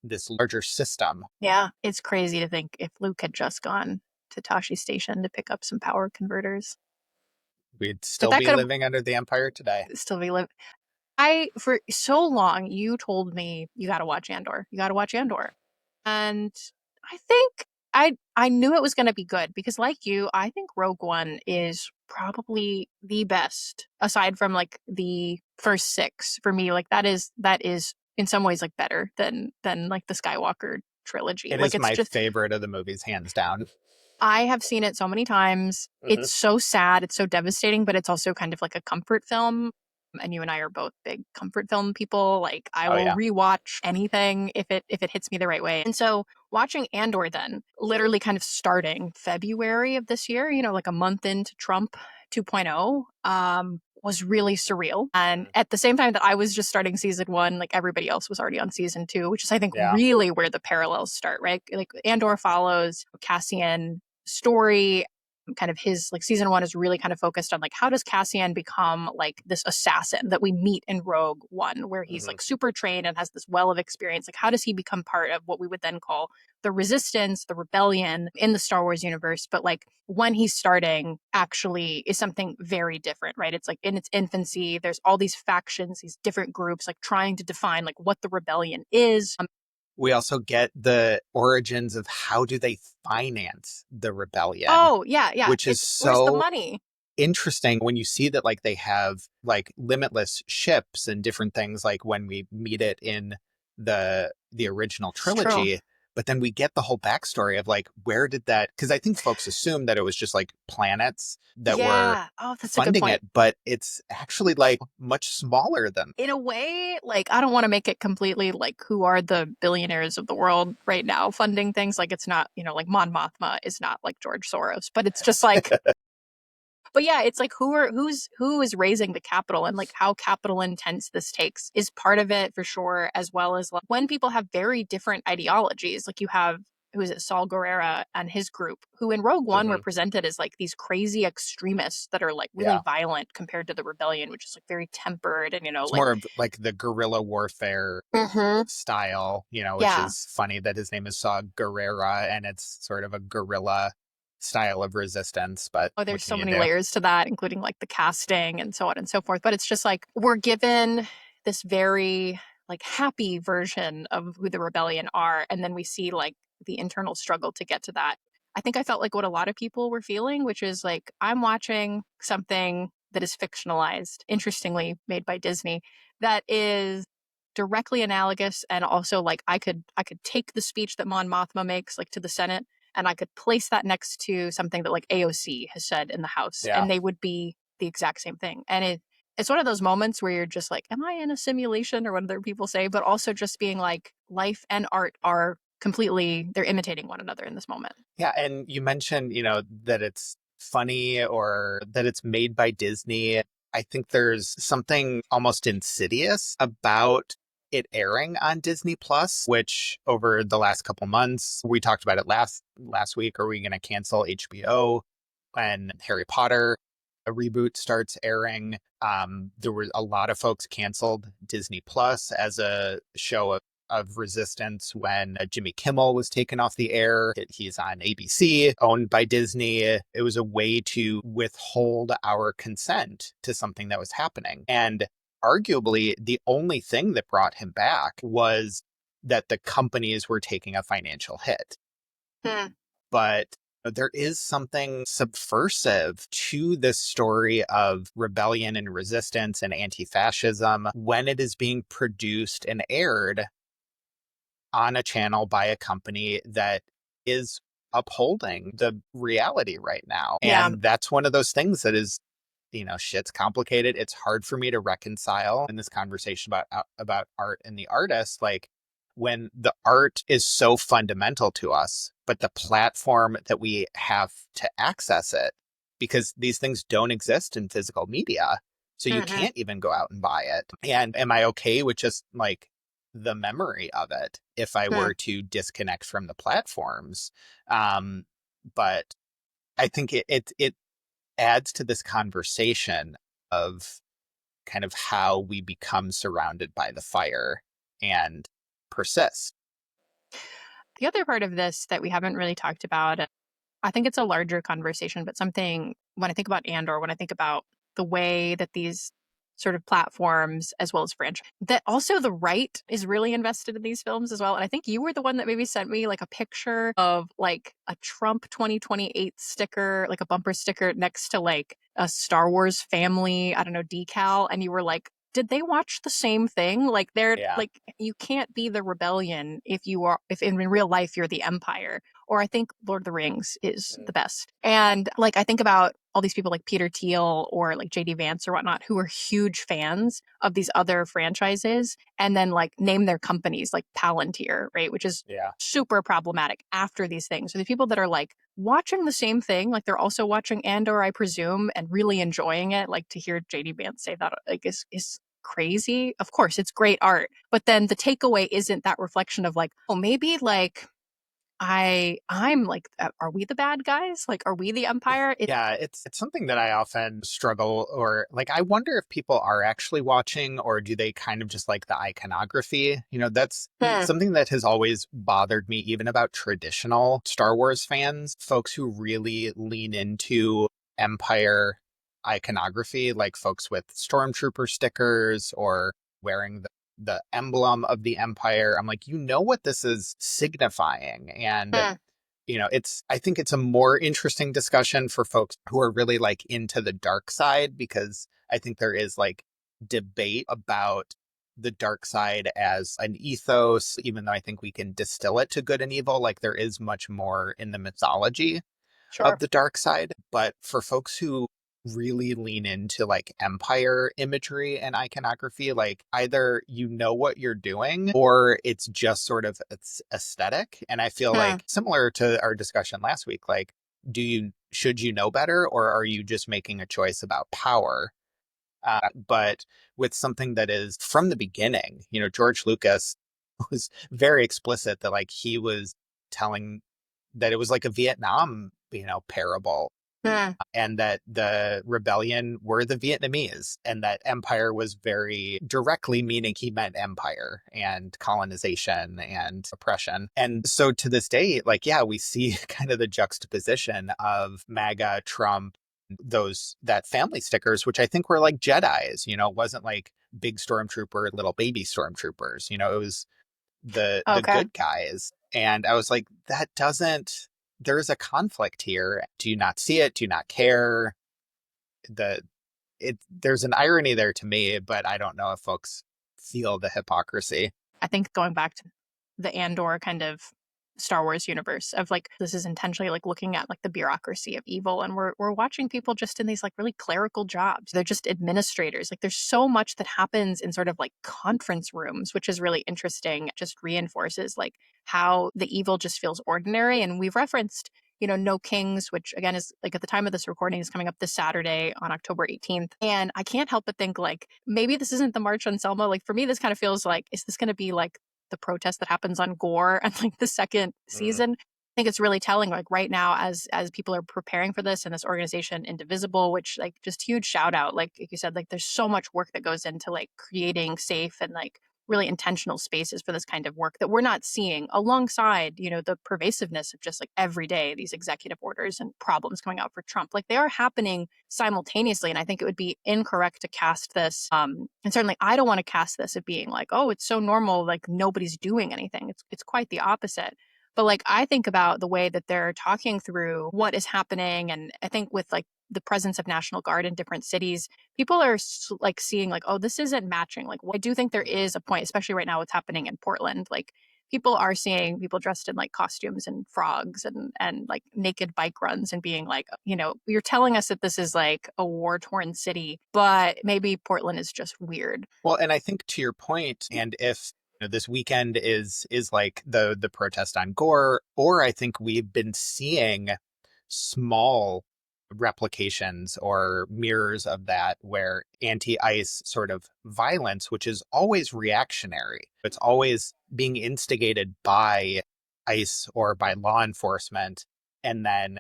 this larger system. Yeah, it's crazy to think if Luke had just gone to Tashi Station to pick up some power converters, We'd that still that be could have living under the empire today. still be living. For so long, you told me you got to watch Andor. You got to watch Andor. And I think I knew it was going to be good because, like you, I think Rogue One is probably the best aside from like the first six for me. Like that is in some ways like better than like the Skywalker trilogy. It Like is it's my just favorite of the movies, hands down. I have seen it so many times. Mhm. It's so sad, it's so devastating, but it's also kind of like a comfort film. And you and I are both big comfort film people. Like I Oh, will yeah. rewatch anything if it hits me the right way. And so watching Andor then, literally kind of starting February of this year, like a month into Trump 2.0, was really surreal. And at the same time that I was just starting season one, like everybody else was already on season two, which is I think Yeah. really where the parallels start, right? Like Andor follows Cassian story, kind of his like season one is really kind of focused on like how does Cassian become like this assassin that we meet in Rogue One, where he's like super trained and has this well of experience. Like how does he become part of what we would then call the resistance, the rebellion in the Star Wars universe? But like when he's starting actually is something very different, right? It's like in its infancy, there's all these factions, these different groups like trying to define like what the rebellion is. We also get the origins of how do they finance the rebellion, Oh, yeah. which is Where's the so money? interesting when you see that like they have like limitless ships and different things, like when we meet it in the original It's true. trilogy. But then we get the whole backstory of like, where did that, because I think folks assumed that it was just like planets that were Yeah. Oh, that's a good funding point. it, but it's actually like much smaller than. In a way, like I don't want to make it completely like who are the billionaires of the world right now funding things. Like it's not, like Mon Mothma is not like George Soros, but it's just like but yeah, it's like who is raising the capital and like how capital intense this takes is part of it for sure, as well as like when people have very different ideologies. Like you have who is it, Saul Guerrera and his group, who in Rogue One were presented as like these crazy extremists that are like really violent compared to the rebellion, which is like very tempered and It's like more of like the guerrilla warfare style, which yeah. is funny that his name is Saw Gerrera and it's sort of a guerrilla style of resistance. But Oh, what there's can so you many do? layers to that, including like the casting and so on and so forth. But it's just like we're given this very like happy version of who the rebellion are, and then we see like the internal struggle to get to that. I think I felt like what a lot of people were feeling, which is like I'm watching something that is fictionalized, interestingly made by Disney, that is directly analogous, and also like I could take the speech that Mon Mothma makes like to the Senate, and I could place that next to something that like AOC has said in the House, Yeah. and they would be the exact same thing. And it's one of those moments where you're just like, am I in a simulation or what other people say? But also just being like, life and art are completely, they're imitating one another in this moment. Yeah. And you mentioned, that it's funny or that it's made by Disney. I think there's something almost insidious about it airing on Disney Plus, which over the last couple months, we talked about it last week. Are we going to cancel HBO when Harry Potter a reboot starts airing? There were a lot of folks canceled Disney Plus as a show of resistance when Jimmy Kimmel was taken off the air. He's on ABC, owned by Disney. It was a way to withhold our consent to something that was happening. And arguably, the only thing that brought him back was that the companies were taking a financial hit. But there is something subversive to this story of rebellion and resistance and anti-fascism when it is being produced and aired on a channel by a company that is upholding the reality right now. Yeah. And that's one of those things that is, shit's complicated. It's hard for me to reconcile in this conversation about art and the artist. Like, when the art is so fundamental to us, but the platform that we have to access it, because these things don't exist in physical media. So you Hmm. can't even go out and buy it. And am I okay with just like the memory of it if I Hmm. were to disconnect from the platforms? But I think it adds to this conversation of kind of how we become surrounded by the fire and persist. The other part of this that we haven't really talked about, I think it's a larger conversation, but something when I think about Andor, when I think about the way that these sort of platforms as well as franchise, that also the right is really invested in these films as well. And I think you were the one that maybe sent me like a picture of like a Trump 2028 sticker, like a bumper sticker next to like a Star Wars family, I don't know, decal. And you were like, did they watch the same thing? Like they're Yeah. like, you can't be the rebellion if in real life you're the empire. Or I think Lord of the Rings is the best. And like I think about all these people like Peter Thiel or like JD Vance or whatnot who are huge fans of these other franchises and then like name their companies like Palantir, right? Which is Yeah. super problematic after these things. So the people that are like watching the same thing, like they're also watching Andor, I presume, and really enjoying it. Like to hear JD Vance say that like is crazy. Of course, it's great art. But then the takeaway isn't that reflection of like, oh, maybe like I'm like, are we the bad guys? Like, are we the empire? Yeah, it's something that I often struggle, or like I wonder if people are actually watching, or do they kind of just like the iconography? That's Hmm. something that has always bothered me, even about traditional Star Wars fans, folks who really lean into Empire iconography, like folks with stormtrooper stickers or wearing the emblem of the Empire. I'm like, what this is signifying. And Hmm. I think it's a more interesting discussion for folks who are really like into the dark side, because I think there is like debate about the dark side as an ethos, even though I think we can distill it to good and evil. Like there is much more in the mythology of Sure. the dark side. But for folks who really lean into like empire imagery and iconography, like either what you're doing or it's just sort of aesthetic. And I feel Hmm. like similar to our discussion last week, like should you know better, or are you just making a choice about power? But with something that is from the beginning, George Lucas was very explicit that like he was telling that it was like a Vietnam, parable, Hmm. and that the rebellion were the Vietnamese, and that empire was very directly meaning he meant empire and colonization and oppression. And so to this day, like, yeah, we see kind of the juxtaposition of MAGA, Trump, that family stickers, which I think were like Jedis, it wasn't like big stormtrooper, little baby stormtroopers, it was the Okay. good guys. And I was like, that doesn't there's a conflict here. Do you not see it? Do you not care? There's an irony there to me, but I don't know if folks feel the hypocrisy. I think going back to the Andor kind of Star Wars universe of like this is intentionally like looking at like the bureaucracy of evil and we're watching people just in these like really clerical jobs. They're just administrators. Like there's so much that happens in sort of like conference rooms, which is really interesting. It just reinforces like how the evil just feels ordinary. And we've referenced No Kings, which again is like at the time of this recording is coming up this Saturday on October 18th. And I can't help but think like maybe this isn't the March on Selma. Like for me, this kind of feels like, is this going to be like the protest that happens on Gore and like the second Mm. season? I think it's really telling like right now as people are preparing for this and this organization Indivisible, which like just huge shout out. Like you said, like there's so much work that goes into like creating safe and like really intentional spaces for this kind of work that we're not seeing alongside, the pervasiveness of just like every day, these executive orders and problems coming out for Trump. Like they are happening simultaneously. And I think it would be incorrect to cast this. And certainly I don't want to cast this of being like, oh, it's so normal, like nobody's doing anything. It's quite the opposite. But like I think about the way that they're talking through what is happening. And I think with like the presence of National Guard in different cities, people are like seeing like, oh, this isn't matching. Like, I do think there is a point, especially right now, what's happening in Portland. Like, people are seeing people dressed in like costumes and frogs and like naked bike runs and being like, you're telling us that this is like a war-torn city, but maybe Portland is just weird. Well, and I think to your point, and if this weekend is like the protest on Gore, or I think we've been seeing small replications or mirrors of that where anti-ICE sort of violence, which is always reactionary, it's always being instigated by ICE or by law enforcement, and then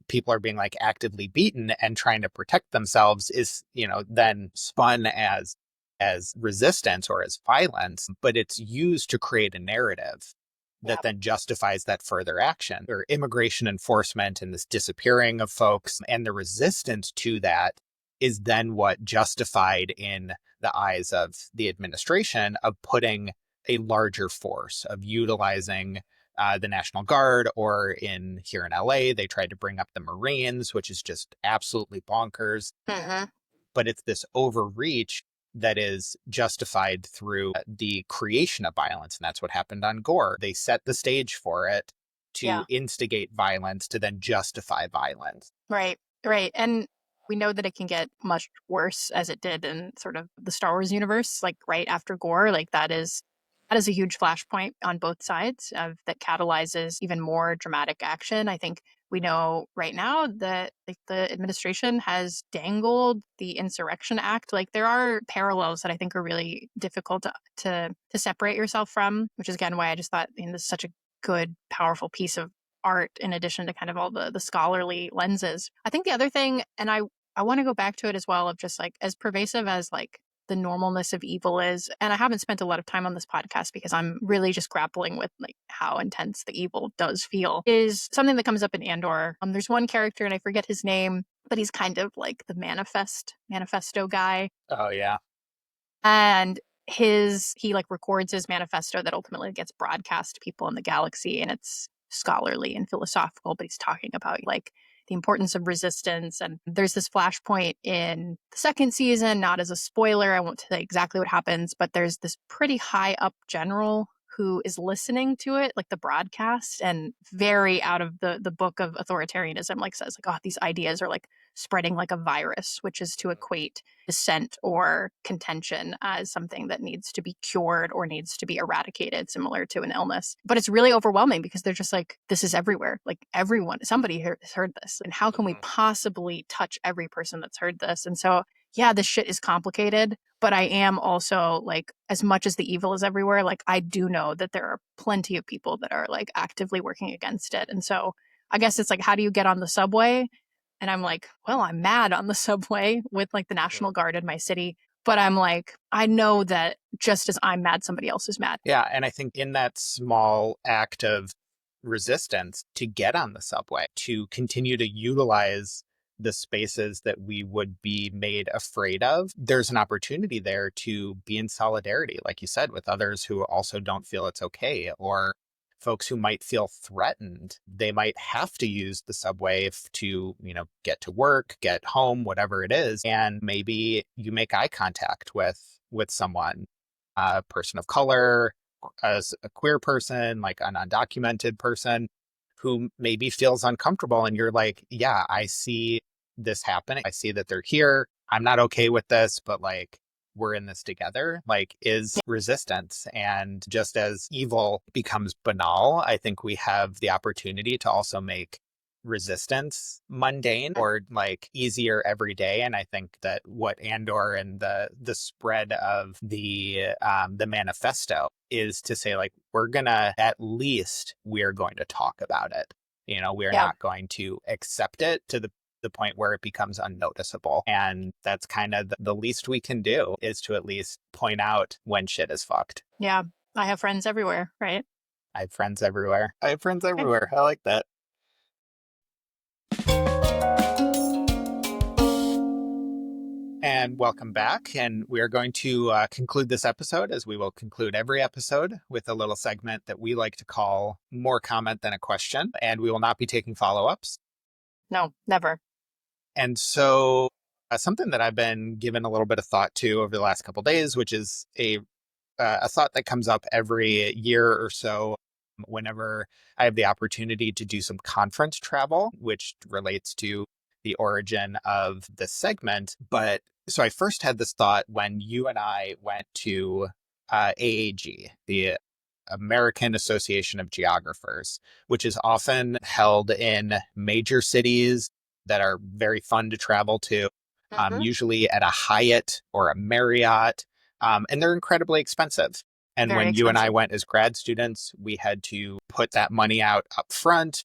people are being like actively beaten and trying to protect themselves is, then spun as resistance or as violence, but it's used to create a narrative that then justifies that further action or immigration enforcement and this disappearing of folks. And the resistance to that is then what justified in the eyes of the administration of putting a larger force, of utilizing the National Guard, or here in LA, they tried to bring up the Marines, which is just absolutely bonkers. Mm-hmm. But it's this overreach that is justified through the creation of violence. And that's what happened on Gore. They set the stage for it to instigate violence, to then justify violence. Right, right. And we know that it can get much worse, as it did in sort of the Star Wars universe, like right after Gore. Like that is a huge flashpoint on both sides that catalyzes even more dramatic action. I think we know right now that like the administration has dangled the Insurrection Act. Like there are parallels that I think are really difficult to separate yourself from, which is again why I just thought this is such a good, powerful piece of art in addition to kind of all the scholarly lenses. I think the other thing, and I want to go back to it as well, of just like as pervasive as like the normalness of evil is, and I haven't spent a lot of time on this podcast because I'm really just grappling with like how intense the evil does feel, is something that comes up in Andor. There's one character and I forget his name, but he's kind of like the manifesto guy. Oh yeah. And he like records his manifesto that ultimately gets broadcast to people in the galaxy, and it's scholarly and philosophical, but he's talking about like the importance of resistance. And there's this flashpoint in the second season, not as a spoiler, I won't say exactly what happens, but there's this pretty high up general who is listening to it, like the broadcast, and very out of the book of authoritarianism, like says like, oh, these ideas are like spreading like a virus, which is to equate dissent or contention as something that needs to be cured or needs to be eradicated, similar to an illness. But it's really overwhelming because they're just like, this is everywhere. Like somebody has heard this. And how can we possibly touch every person that's heard this? And so, yeah, this shit is complicated, but I am also like, as much as the evil is everywhere, like I do know that there are plenty of people that are like actively working against it. And so I guess it's like, how do you get on the subway? And I'm like, well, I'm mad on the subway with like the National Guard in my city. But I'm like, I know that just as I'm mad, somebody else is mad. Yeah. And I think in that small act of resistance to get on the subway, to continue to utilize the spaces that we would be made afraid of, there's an opportunity there to be in solidarity, like you said, with others who also don't feel it's okay, or folks who might feel threatened. They might have to use the subway to, get to work, get home, whatever it is. And maybe you make eye contact with someone, a person of color, as a queer person, like an undocumented person who maybe feels uncomfortable. And you're like, yeah, I see this happening. I see that they're here. I'm not okay with this, but like, we're in this together, like is resistance. And just as evil becomes banal, I think we have the opportunity to also make resistance mundane or like easier every day. And I think that what Andor and the spread of the manifesto is to say, like, we're going to talk about it. We're not going to accept it to the point where it becomes unnoticeable. And that's kind of the least we can do, is to at least point out when shit is fucked. Yeah. I have friends everywhere, right? I have friends everywhere. I like that. And welcome back. And we are going to conclude this episode, as we will conclude every episode, with a little segment that we like to call More Comment Than a Question. And we will not be taking follow-ups. No, never. And so something that I've been given a little bit of thought to over the last couple of days, which is a a thought that comes up every year or so whenever I have the opportunity to do some conference travel, which relates to the origin of this segment. But so I first had this thought when you and I went to AAG, the American Association of Geographers, which is often held in major cities that are very fun to travel to, Mm-hmm. usually at a Hyatt or a Marriott, and they're incredibly expensive. And Very when you and I expensive. went as grad students, we had to put that money out up front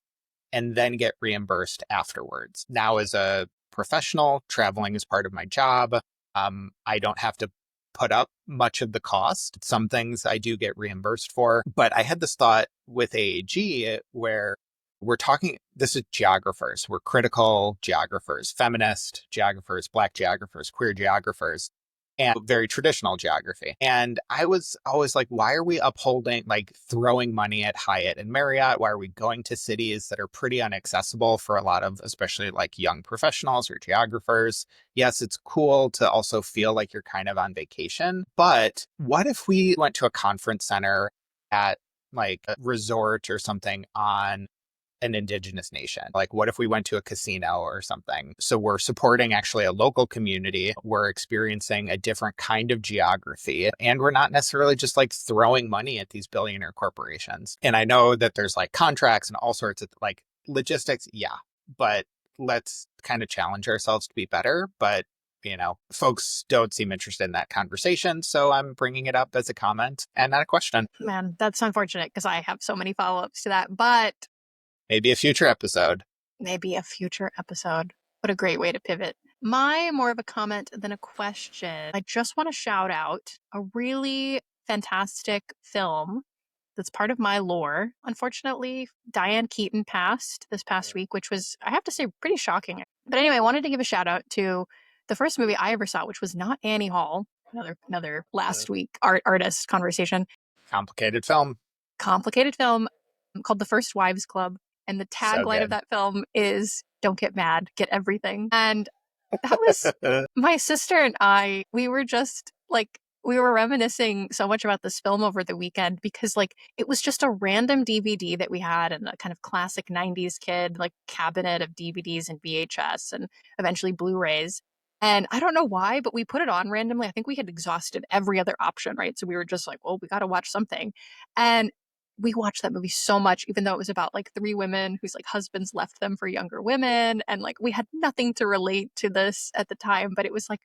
and then get reimbursed afterwards. Now, as a professional, traveling is part of my job. I don't have to put up much of the cost. Some things I do get reimbursed for. But I had this thought with AAG where we're talking, this is geographers. We're critical geographers, feminist geographers, Black geographers, queer geographers, and very traditional geography. And I was always like, why are we upholding, like throwing money at Hyatt and Marriott? Why are we going to cities that are pretty inaccessible for a lot of, especially like young professionals or geographers? Yes, it's cool to also feel like you're kind of on vacation. But what if we went to a conference center at like a resort or something on an indigenous nation? Like, what if we went to a casino or something? So we're supporting actually a local community. We're experiencing a different kind of geography, and we're not necessarily just like throwing money at these billionaire corporations. And I know that there's like contracts and all sorts of like logistics. Yeah, but let's kind of challenge ourselves to be better. But folks don't seem interested in that conversation. So I'm bringing it up as a comment and not a question. Man, that's unfortunate because I have so many follow-ups to that, but Maybe a future episode. maybe a future episode. What a great way to pivot. My more of a comment than a question. I just want to shout out a really fantastic film that's part of my lore. Unfortunately, Diane Keaton passed this past week, which was, I have to say, pretty shocking. But anyway, I wanted to give a shout out to the first movie I ever saw, which was not Annie Hall, another last week artist conversation. Complicated film. Complicated film called The First Wives Club. And the So tagline of good. that film is "Don't get mad, get everything." And that was my sister and I. We were just like, we were reminiscing so much about this film over the weekend because like it was just a random DVD that we had in a kind of classic 90s kid like cabinet of DVDs and VHS and eventually Blu-rays. And I don't know why, but we put it on randomly. I think we had exhausted every other option, right? So we were just like, well, we got to watch something. And we watched that movie so much, even though it was about like three women whose like husbands left them for younger women. And like we had nothing to relate to this at the time, but it was like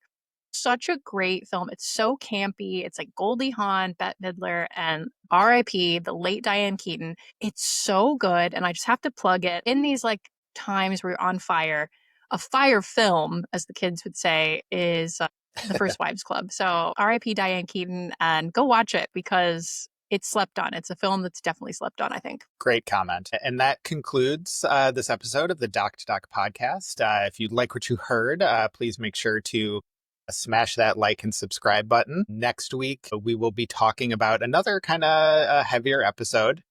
such a great film. It's so campy. It's like Goldie Hawn, Bette Midler, and R.I.P. the late Diane Keaton. It's so good. And I just have to plug it in these like times where you're on fire. A fire film, as the kids would say, is The First Wives Club. So R.I.P. Diane Keaton, and go watch it because it's slept on. It's a film that's definitely slept on, I think. Great comment. And that concludes this episode of the Doc to Doc podcast. If you like what you heard, please make sure to smash that like and subscribe button. Next week, we will be talking about another kind of heavier episode.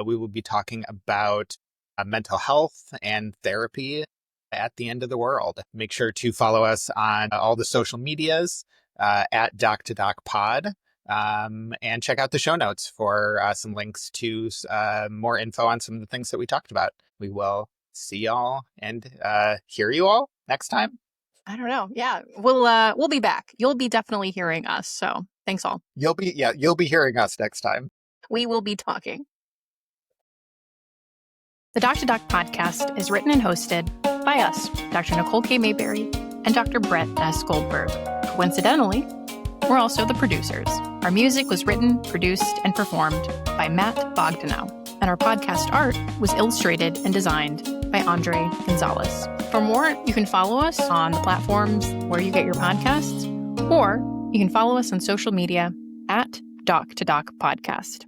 We will be talking about mental health and therapy at the end of the world. Make sure to follow us on all the social medias at Doc to Doc Pod. And check out the show notes for some links to more info on some of the things that we talked about. We will see y'all and hear you all next time. I don't know. Yeah, we'll be back. You'll be definitely hearing us. So thanks all. You'll be hearing us next time. We will be talking. The Doc to Doc podcast is written and hosted by us, Dr. Nicole Mayberry and Dr. Brett S. Goldberg. Coincidentally, we're also the producers. Our music was written, produced, and performed by Matt Bogdanow, and our podcast art was illustrated and designed by André Gonzalez. For more, you can follow us on the platforms where you get your podcasts, or you can follow us on social media at Doc to Doc Podcast.